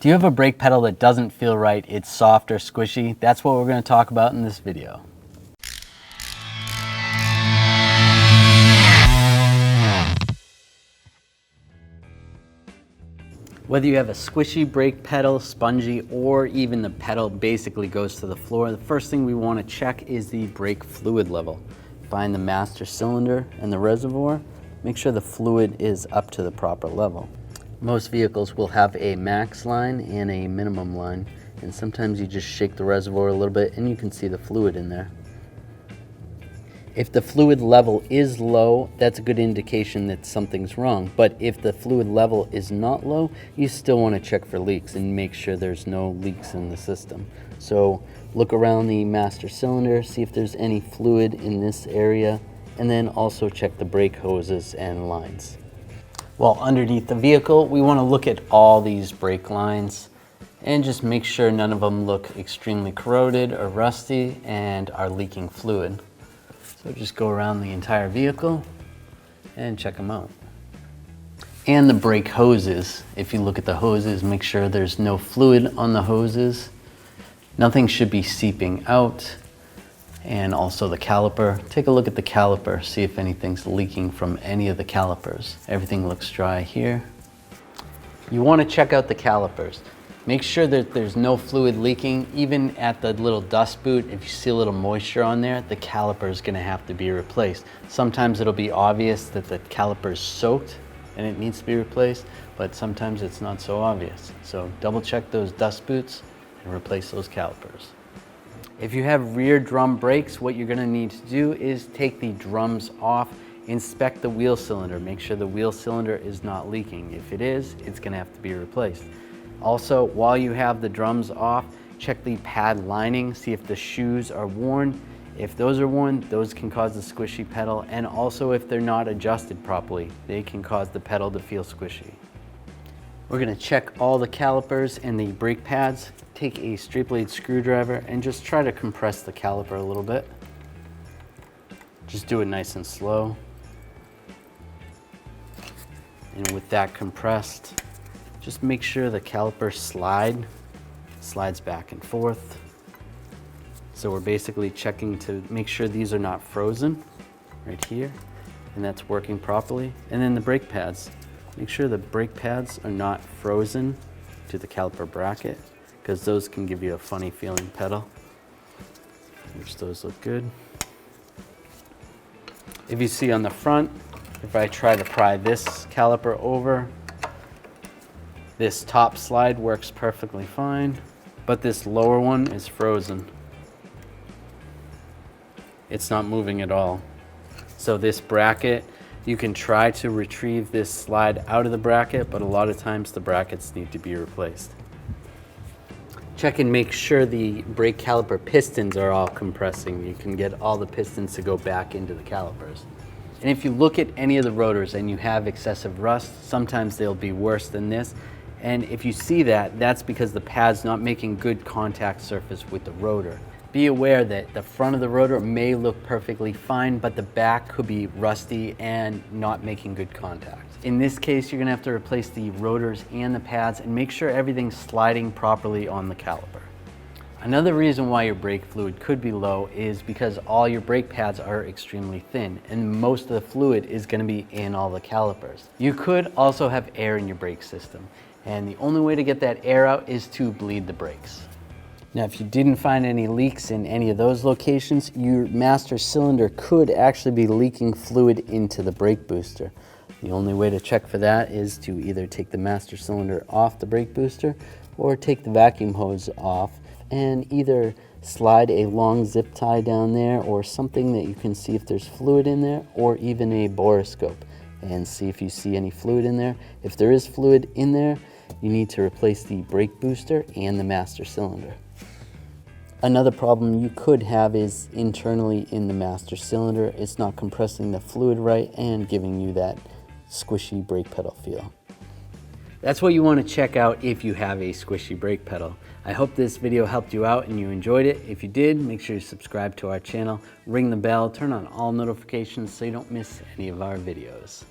Do you have a brake pedal that doesn't feel right? It's soft or squishy? That's what we're going to talk about in this video. Whether you have a squishy brake pedal, spongy, or even the pedal basically goes to the floor, the first thing we want to check is the brake fluid level. Find the master cylinder and the reservoir. Make sure the fluid is up to the proper level. Most vehicles will have a max line and a minimum line, and sometimes you just shake the reservoir a little bit and you can see the fluid in there. If the fluid level is low, that's a good indication that something's wrong. But if the fluid level is not low, you still want to check for leaks and make sure there's no leaks in the system. So look around the master cylinder, see if there's any fluid in this area, and then also check the brake hoses and lines. Well, underneath the vehicle, we want to look at all these brake lines and just make sure none of them look extremely corroded or rusty and are leaking fluid. So just go around the entire vehicle and check them out. And the brake hoses, if you look at the hoses, make sure there's no fluid on the hoses. Nothing should be seeping out. And also the caliper. Take a look at the caliper, see if anything's leaking from any of the calipers. Everything looks dry here. You want to check out the calipers. Make sure that there's no fluid leaking. Even at the little dust boot, if you see a little moisture on there, the caliper is going to have to be replaced. Sometimes it'll be obvious that the caliper is soaked and it needs to be replaced, but sometimes it's not so obvious. So double check those dust boots and replace those calipers. If you have rear drum brakes, what you're going to need to do is take the drums off, inspect the wheel cylinder, make sure the wheel cylinder is not leaking. If it is, it's going to have to be replaced. Also, while you have the drums off, check the pad lining, see if the shoes are worn. If those are worn, those can cause the squishy pedal, and also if they're not adjusted properly, they can cause the pedal to feel squishy. We're going to check all the calipers and the brake pads. Take a straight blade screwdriver and just try to compress the caliper a little bit. Just do it nice and slow. And with that compressed, just make sure the caliper slides back and forth. So we're basically checking to make sure these are not frozen right here, and that's working properly. And then the brake pads. Make sure the brake pads are not frozen to the caliper bracket, because those can give you a funny feeling pedal, which those look good. If you see on the front, if I try to pry this caliper over, this top slide works perfectly fine, but this lower one is frozen. It's not moving at all. So this bracket, you can try to retrieve this slide out of the bracket, but a lot of times the brackets need to be replaced. Check and make sure the brake caliper pistons are all compressing. You can get all the pistons to go back into the calipers. And if you look at any of the rotors and you have excessive rust, sometimes they'll be worse than this. And if you see that, that's because the pad's not making good contact surface with the rotor. Be aware that the front of the rotor may look perfectly fine, but the back could be rusty and not making good contact. In this case, you're gonna have to replace the rotors and the pads and make sure everything's sliding properly on the caliper. Another reason why your brake fluid could be low is because all your brake pads are extremely thin and most of the fluid is gonna be in all the calipers. You could also have air in your brake system, and the only way to get that air out is to bleed the brakes. Now, if you didn't find any leaks in any of those locations, your master cylinder could actually be leaking fluid into the brake booster. The only way to check for that is to either take the master cylinder off the brake booster or take the vacuum hose off and either slide a long zip tie down there or something that you can see if there's fluid in there, or even a borescope and see if you see any fluid in there. If there is fluid in there, you need to replace the brake booster and the master cylinder. Another problem you could have is internally in the master cylinder. It's not compressing the fluid right and giving you that squishy brake pedal feel. That's what you want to check out if you have a squishy brake pedal. I hope this video helped you out and you enjoyed it. If you did, make sure you subscribe to our channel, ring the bell, turn on all notifications so you don't miss any of our videos.